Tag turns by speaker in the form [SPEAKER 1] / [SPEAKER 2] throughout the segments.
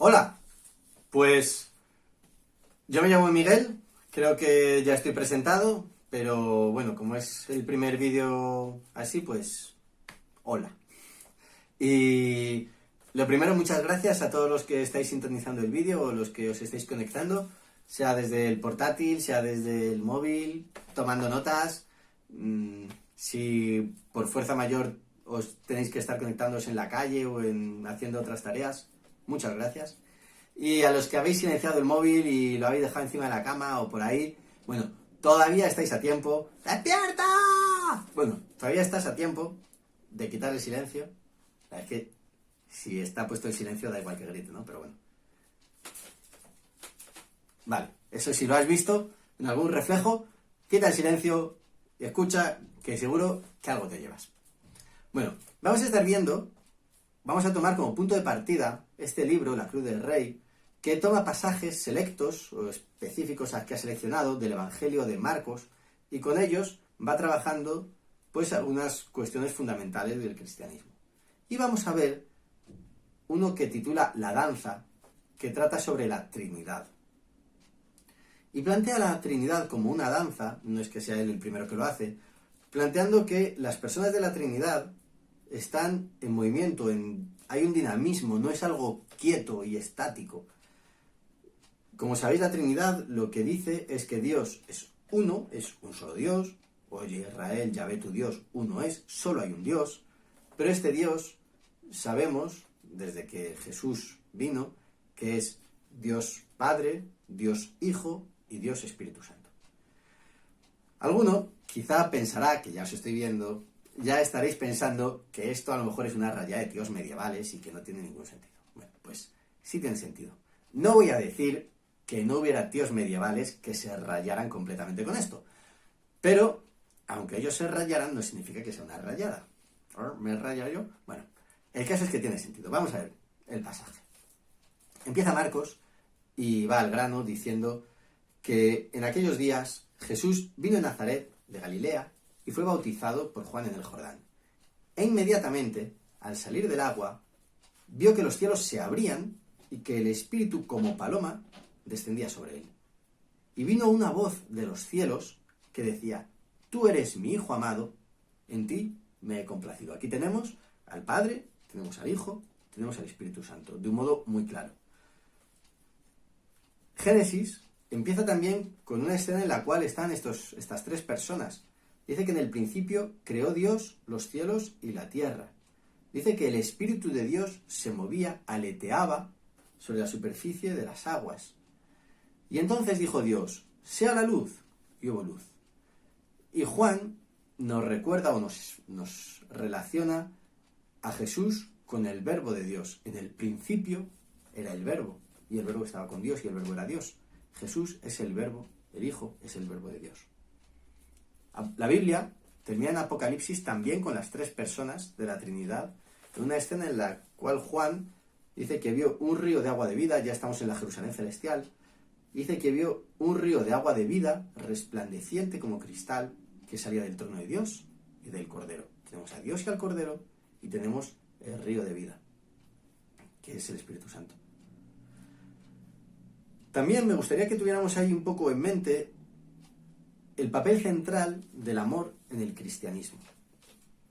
[SPEAKER 1] Hola, pues yo me llamo Miguel, creo que ya estoy presentado, pero bueno, como es el primer vídeo así, pues hola. Y lo primero, muchas gracias a todos los que estáis sintonizando el vídeo o los que os estáis conectando, sea desde el portátil, sea desde el móvil, tomando notas. Si por fuerza mayor os tenéis que estar conectándoos en la calle o haciendo otras tareas, muchas gracias. Y a los que habéis silenciado el móvil y lo habéis dejado encima de la cama o por ahí, bueno, todavía estáis a tiempo. ¡Despierta! Bueno, todavía estás a tiempo de quitar el silencio. Es que si está puesto el silencio da igual que grite, ¿no? Pero bueno. Vale, eso si lo has visto en algún reflejo, quita el silencio y escucha, que seguro que algo te llevas. Bueno, vamos a tomar como punto de partida este libro, La Cruz del Rey, que toma pasajes selectos o específicos que ha seleccionado del Evangelio de Marcos y con ellos va trabajando pues algunas cuestiones fundamentales del cristianismo. Y vamos a ver uno que titula La danza, que trata sobre la Trinidad. Y plantea la Trinidad como una danza, no es que sea él el primero que lo hace, planteando que las personas de la Trinidad están en movimiento, hay un dinamismo, no es algo quieto y estático. Como sabéis, la Trinidad lo que dice es que Dios es uno, es un solo Dios. Oye, Israel, Yahvé tu Dios, uno es, solo hay un Dios. Pero este Dios, sabemos, desde que Jesús vino, que es Dios Padre, Dios Hijo y Dios Espíritu Santo. Alguno quizá pensará, que ya os estoy viendo, ya estaréis pensando que esto a lo mejor es una raya de tíos medievales y que no tiene ningún sentido. Bueno, pues sí tiene sentido. No voy a decir que no hubiera tíos medievales que se rayaran completamente con esto. Pero, aunque ellos se rayaran, no significa que sea una rayada. ¿Me he rayado yo? Bueno, el caso es que tiene sentido. Vamos a ver el pasaje. Empieza Marcos y va al grano diciendo que en aquellos días Jesús vino a Nazaret, de Galilea, y fue bautizado por Juan en el Jordán. E inmediatamente, al salir del agua, vio que los cielos se abrían y que el Espíritu, como paloma, descendía sobre él. Y vino una voz de los cielos que decía: tú eres mi Hijo amado, en ti me he complacido. Aquí tenemos al Padre, tenemos al Hijo, tenemos al Espíritu Santo, de un modo muy claro. Génesis empieza también con una escena en la cual están estas tres personas. Dice que en el principio creó Dios los cielos y la tierra. Dice que el Espíritu de Dios se movía, aleteaba sobre la superficie de las aguas. Y entonces dijo Dios: sea la luz, y hubo luz. Y Juan nos recuerda o nos relaciona a Jesús con el verbo de Dios. En el principio era el verbo, y el verbo estaba con Dios, y el verbo era Dios. Jesús es el verbo, el Hijo es el verbo de Dios. La Biblia termina en Apocalipsis también con las tres personas de la Trinidad, en una escena en la cual Juan dice que vio un río de agua de vida, ya estamos en la Jerusalén celestial, dice que vio un río de agua de vida resplandeciente como cristal que salía del trono de Dios y del Cordero. Tenemos a Dios y al Cordero y tenemos el río de vida, que es el Espíritu Santo. También me gustaría que tuviéramos ahí un poco en mente el papel central del amor en el cristianismo.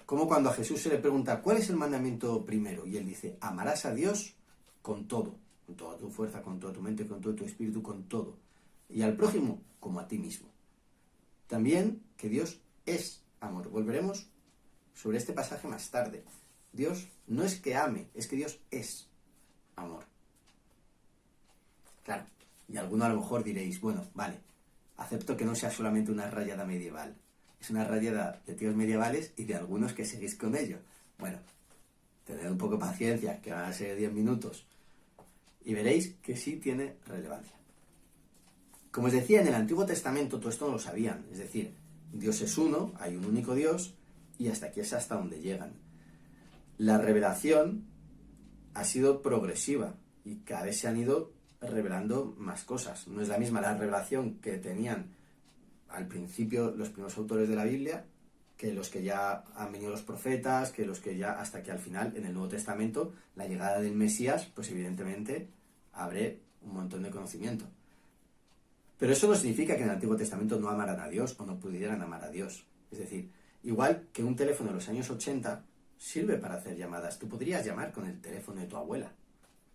[SPEAKER 1] Como cuando a Jesús se le pregunta ¿cuál es el mandamiento primero? Y él dice: amarás a Dios con todo, con toda tu fuerza, con toda tu mente, con todo tu espíritu, con todo. Y al prójimo como a ti mismo. También que Dios es amor. Volveremos sobre este pasaje más tarde. Dios no es que ame, es que Dios es amor. Claro, y alguno a lo mejor diréis: bueno, vale, acepto que no sea solamente una rayada medieval. Es una rayada de tíos medievales y de algunos que seguís con ello. Bueno, tened un poco de paciencia, que van a ser 10 minutos. Y veréis que sí tiene relevancia. Como os decía, en el Antiguo Testamento todo esto no lo sabían. Es decir, Dios es uno, hay un único Dios, y hasta aquí es hasta donde llegan. La revelación ha sido progresiva y cada vez se han ido revelando más cosas. No es la misma la revelación que tenían al principio los primeros autores de la Biblia que los que ya han venido los profetas, que los que ya, hasta que al final en el Nuevo Testamento la llegada del Mesías, pues evidentemente habré un montón de conocimiento. Pero eso no significa que en el Antiguo Testamento no amaran a Dios o no pudieran amar a Dios. Es decir, igual que un teléfono de los años 80 sirve para hacer llamadas. Tú podrías llamar con el teléfono de tu abuela.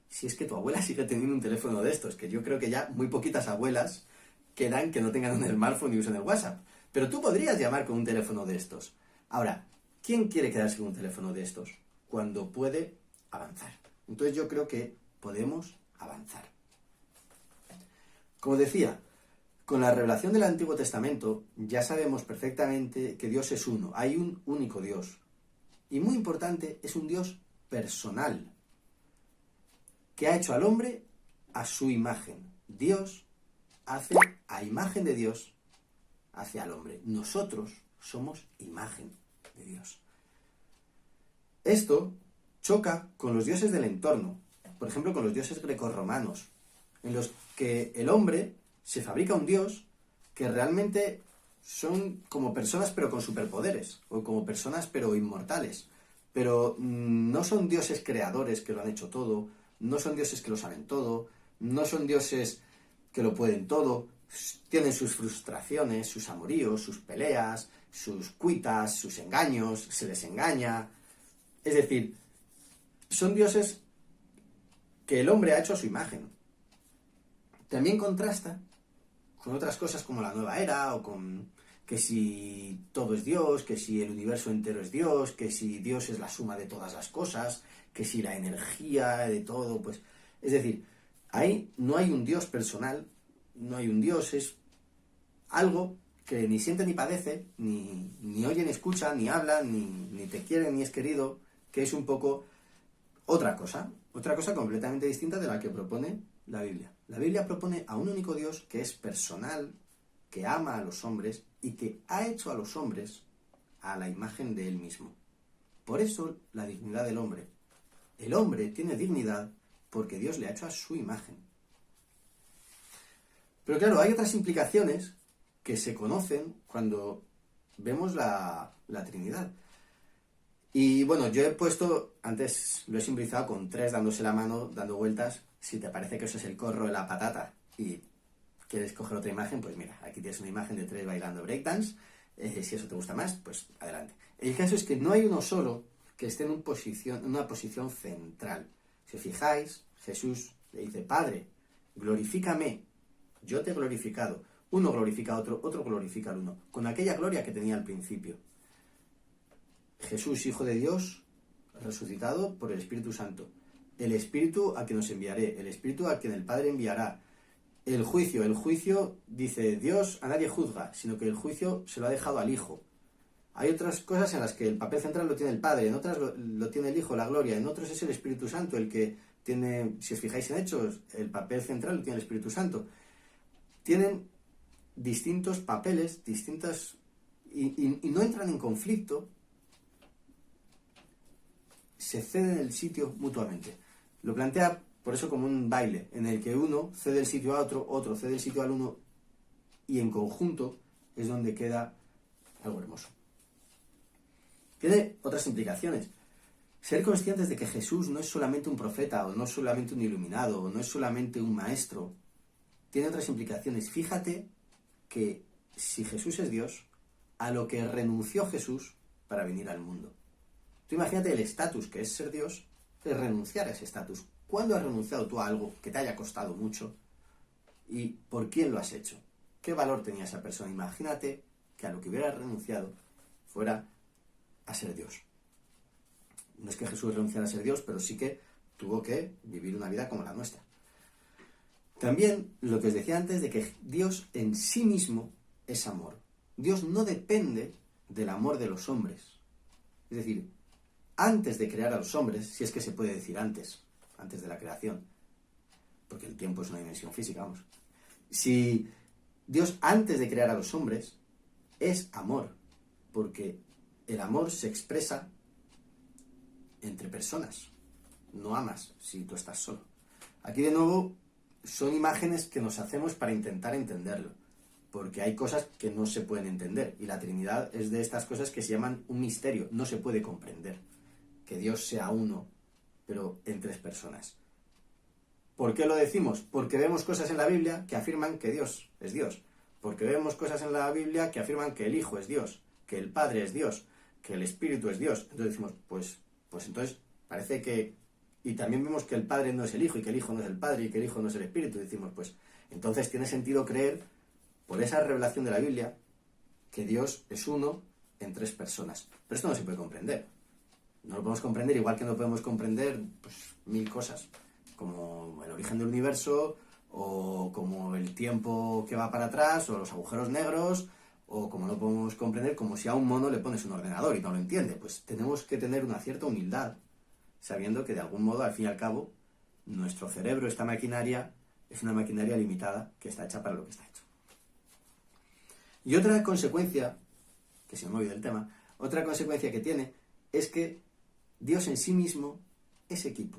[SPEAKER 1] Si es que tu abuela sigue teniendo un teléfono de estos, que yo creo que ya muy poquitas abuelas quedan que no tengan un smartphone y usen el WhatsApp. Pero tú podrías llamar con un teléfono de estos. Ahora, ¿quién quiere quedarse con un teléfono de estos cuando puede avanzar? Entonces yo creo que podemos avanzar. Como decía, con la revelación del Antiguo Testamento ya sabemos perfectamente que Dios es uno, hay un único Dios. Y muy importante, es un Dios personal, que ha hecho al hombre a su imagen. Dios hace a imagen de Dios, hace al hombre. Nosotros somos imagen de Dios. Esto choca con los dioses del entorno, por ejemplo con los dioses grecorromanos, en los que el hombre se fabrica un dios que realmente son como personas pero con superpoderes, o como personas pero inmortales. Pero no son dioses creadores que lo han hecho todo, no son dioses que lo saben todo, no son dioses que lo pueden todo, tienen sus frustraciones, sus amoríos, sus peleas, sus cuitas, sus engaños, se les engaña. Es decir, son dioses que el hombre ha hecho a su imagen. También contrasta con otras cosas como la nueva era, o con que si todo es Dios, que si el universo entero es Dios, que si Dios es la suma de todas las cosas, que si la energía de todo, pues... Es decir, ahí no hay un Dios personal, no hay un Dios, es algo que ni siente ni padece, ni oye ni escucha, ni habla, ni te quiere ni es querido, que es un poco otra cosa completamente distinta de la que propone la Biblia. La Biblia propone a un único Dios que es personal, que ama a los hombres y que ha hecho a los hombres a la imagen de él mismo. Por eso la dignidad del hombre. El hombre tiene dignidad porque Dios le ha hecho a su imagen. Pero claro, hay otras implicaciones que se conocen cuando vemos la Trinidad. Y bueno, yo he puesto, antes lo he simbolizado con 3 dándose la mano, dando vueltas. Si te parece que eso es el corro de la patata y quieres coger otra imagen, pues mira, aquí tienes una imagen de 3 bailando breakdance. Si eso te gusta más, pues adelante. El caso es que no hay uno solo que esté en una posición central. Si os fijáis, Jesús le dice, Padre, glorifícame, yo te he glorificado. Uno glorifica a otro, otro glorifica al uno, con aquella gloria que tenía al principio. Jesús, Hijo de Dios, resucitado por el Espíritu Santo. El Espíritu a quien os enviaré, el Espíritu a quien el Padre enviará. El juicio, dice Dios, a nadie juzga, sino que el juicio se lo ha dejado al Hijo. Hay otras cosas en las que el papel central lo tiene el Padre, en otras lo tiene el Hijo, la gloria, en otros es el Espíritu Santo el que tiene, si os fijáis en Hechos, el papel central lo tiene el Espíritu Santo. Tienen distintos papeles, distintas, y no entran en conflicto, se ceden el sitio mutuamente. Lo plantea por eso como un baile, en el que uno cede el sitio a otro, otro cede el sitio al uno, y en conjunto es donde queda algo hermoso. Tiene otras implicaciones. Ser conscientes de que Jesús no es solamente un profeta, o no es solamente un iluminado, o no es solamente un maestro, tiene otras implicaciones. Fíjate que si Jesús es Dios, a lo que renunció Jesús para venir al mundo. Tú imagínate el estatus que es ser Dios, es renunciar a ese estatus. ¿Cuándo has renunciado tú a algo que te haya costado mucho? ¿Y por quién lo has hecho? ¿Qué valor tenía esa persona? Imagínate que a lo que hubieras renunciado fuera a ser Dios. No es que Jesús renunciara a ser Dios, pero sí que tuvo que vivir una vida como la nuestra. También lo que os decía antes de que Dios en sí mismo es amor. Dios no depende del amor de los hombres. Es decir, antes de crear a los hombres, si es que se puede decir antes de la creación, porque el tiempo es una dimensión física, vamos. Si Dios antes de crear a los hombres es amor, porque el amor se expresa entre personas, no amas si tú estás solo. Aquí de nuevo son imágenes que nos hacemos para intentar entenderlo, porque hay cosas que no se pueden entender, y la Trinidad es de estas cosas que se llaman un misterio, no se puede comprender, que Dios sea uno, pero en 3 personas. ¿Por qué lo decimos? Porque vemos cosas en la Biblia que afirman que Dios es Dios. Porque vemos cosas en la Biblia que afirman que el Hijo es Dios, que el Padre es Dios, que el Espíritu es Dios. Entonces decimos, pues entonces parece que... Y también vemos que el Padre no es el Hijo y que el Hijo no es el Padre y que el Hijo no es el Espíritu. Y decimos, pues entonces tiene sentido creer, por esa revelación de la Biblia, que Dios es uno en tres personas. Pero esto no se puede comprender. No lo podemos comprender, igual que no podemos comprender pues, mil cosas, como el origen del universo, o como el tiempo que va para atrás, o los agujeros negros, o como no podemos comprender como si a un mono le pones un ordenador y no lo entiende. Pues tenemos que tener una cierta humildad, sabiendo que de algún modo, al fin y al cabo, nuestro cerebro, esta maquinaria, es una maquinaria limitada que está hecha para lo que está hecho. Y otra consecuencia, que se me olvida el tema, otra consecuencia que tiene es que Dios en sí mismo es equipo,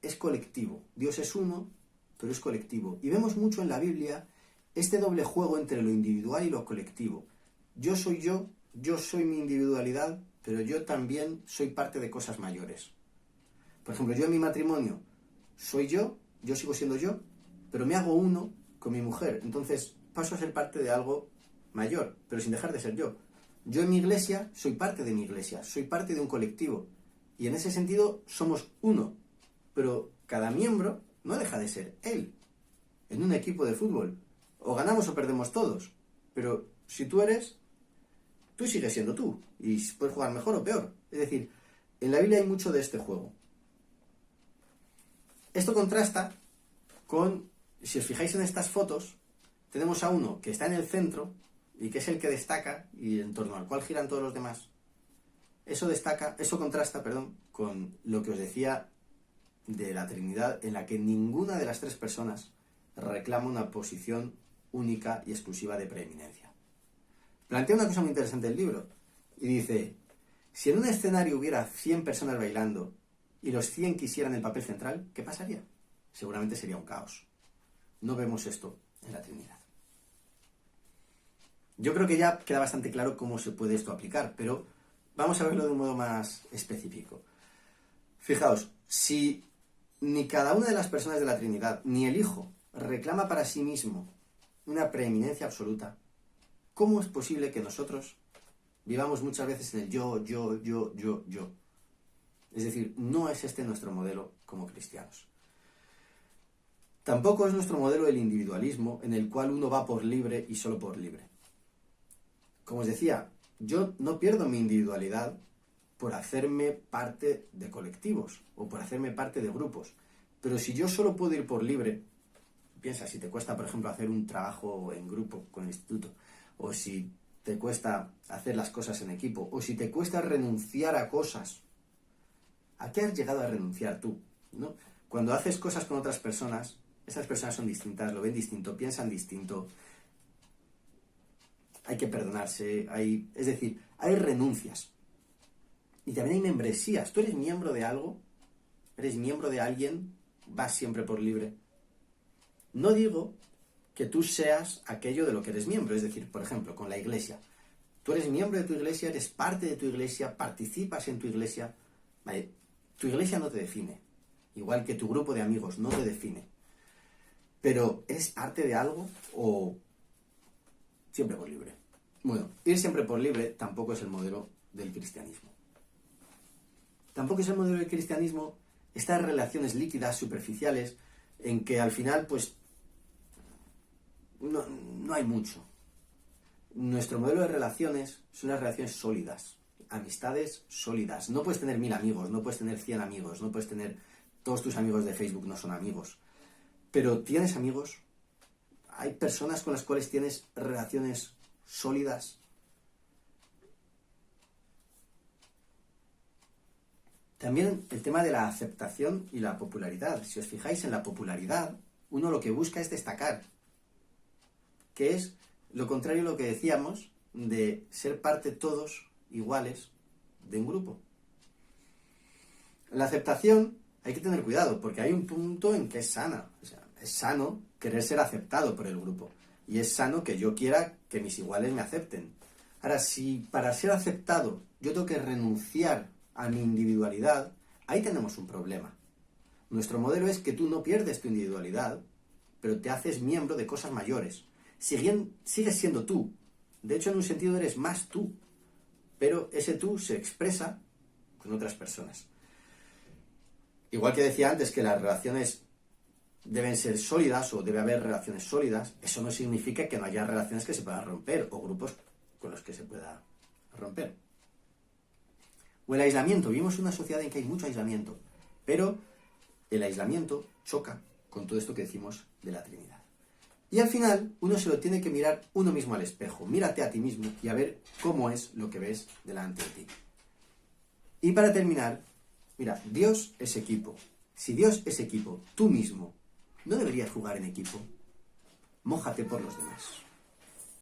[SPEAKER 1] es colectivo. Dios es uno, pero es colectivo. Y vemos mucho en la Biblia este doble juego entre lo individual y lo colectivo. Yo soy mi individualidad, pero yo también soy parte de cosas mayores. Por ejemplo, yo en mi matrimonio soy yo sigo siendo yo, pero me hago uno con mi mujer. Entonces paso a ser parte de algo mayor, pero sin dejar de ser yo. Yo en mi iglesia soy parte de mi iglesia, soy parte de un colectivo. Y en ese sentido somos uno, pero cada miembro no deja de ser él. En un equipo de fútbol, o ganamos o perdemos todos, pero si tú eres, tú sigues siendo tú, y puedes jugar mejor o peor. Es decir, en la Biblia hay mucho de este juego. Esto contrasta con, si os fijáis en estas fotos, tenemos a uno que está en el centro, y que es el que destaca, y en torno al cual giran todos los demás. Eso contrasta, con lo que os decía de la Trinidad, en la que ninguna de las tres personas reclama una posición única y exclusiva de preeminencia. Plantea una cosa muy interesante el libro, y dice, si en un escenario hubiera 100 personas bailando, y los 100 quisieran el papel central, ¿qué pasaría? Seguramente sería un caos. No vemos esto en la Trinidad. Yo creo que ya queda bastante claro cómo se puede esto aplicar, pero vamos a verlo de un modo más específico. Fijaos, si ni cada una de las personas de la Trinidad, ni el Hijo, reclama para sí mismo una preeminencia absoluta, ¿cómo es posible que nosotros vivamos muchas veces en el yo? Es decir, no es este nuestro modelo como cristianos. Tampoco es nuestro modelo el individualismo, en el cual uno va por libre y solo por libre. Como os decía, yo no pierdo mi individualidad por hacerme parte de colectivos o por hacerme parte de grupos. Pero si yo solo puedo ir por libre, piensa, si te cuesta, por ejemplo, hacer un trabajo en grupo con el instituto, o si te cuesta hacer las cosas en equipo, o si te cuesta renunciar a cosas, ¿a qué has llegado a renunciar tú? ¿No? Cuando haces cosas con otras personas, esas personas son distintas, lo ven distinto, piensan distinto, hay que perdonarse, es decir, hay renuncias. Y también hay membresías. Tú eres miembro de algo, eres miembro de alguien, vas siempre por libre. No digo que tú seas aquello de lo que eres miembro, es decir, por ejemplo, con la iglesia. Tú eres miembro de tu iglesia, eres parte de tu iglesia, participas en tu iglesia. Vale, tu iglesia no te define, igual que tu grupo de amigos no te define. Pero ¿eres parte de algo o siempre por libre? Bueno, ir siempre por libre tampoco es el modelo del cristianismo. Tampoco es el modelo del cristianismo estas relaciones líquidas, superficiales, en que al final, pues, no hay mucho. Nuestro modelo de relaciones son las relaciones sólidas, amistades sólidas. No puedes tener 1000 amigos, no puedes tener 100 amigos, no puedes tener... Todos tus amigos de Facebook no son amigos. Pero tienes amigos, hay personas con las cuales tienes relaciones sólidas. También el tema de la aceptación y la popularidad. Si os fijáis en la popularidad, uno lo que busca es destacar, que es lo contrario a lo que decíamos de ser parte todos iguales de un grupo. La aceptación hay que tener cuidado, porque hay un punto en que es sana. O sea, es sano querer ser aceptado por el grupo. Y es sano que yo quiera que mis iguales me acepten. Ahora, si para ser aceptado yo tengo que renunciar a mi individualidad, ahí tenemos un problema. Nuestro modelo es que tú no pierdes tu individualidad, pero te haces miembro de cosas mayores. Sigues siendo tú. De hecho, en un sentido eres más tú. Pero ese tú se expresa con otras personas. Igual que decía antes que las relaciones deben ser sólidas o debe haber relaciones sólidas, eso no significa que no haya relaciones que se puedan romper o grupos con los que se pueda romper. O el aislamiento. Vivimos en una sociedad en que hay mucho aislamiento, pero el aislamiento choca con todo esto que decimos de la Trinidad. Y al final, uno se lo tiene que mirar uno mismo al espejo. Mírate a ti mismo y a ver cómo es lo que ves delante de ti. Y para terminar, mira, Dios es equipo. Si Dios es equipo, tú mismo, ¿no deberías jugar en equipo? Mójate por los demás.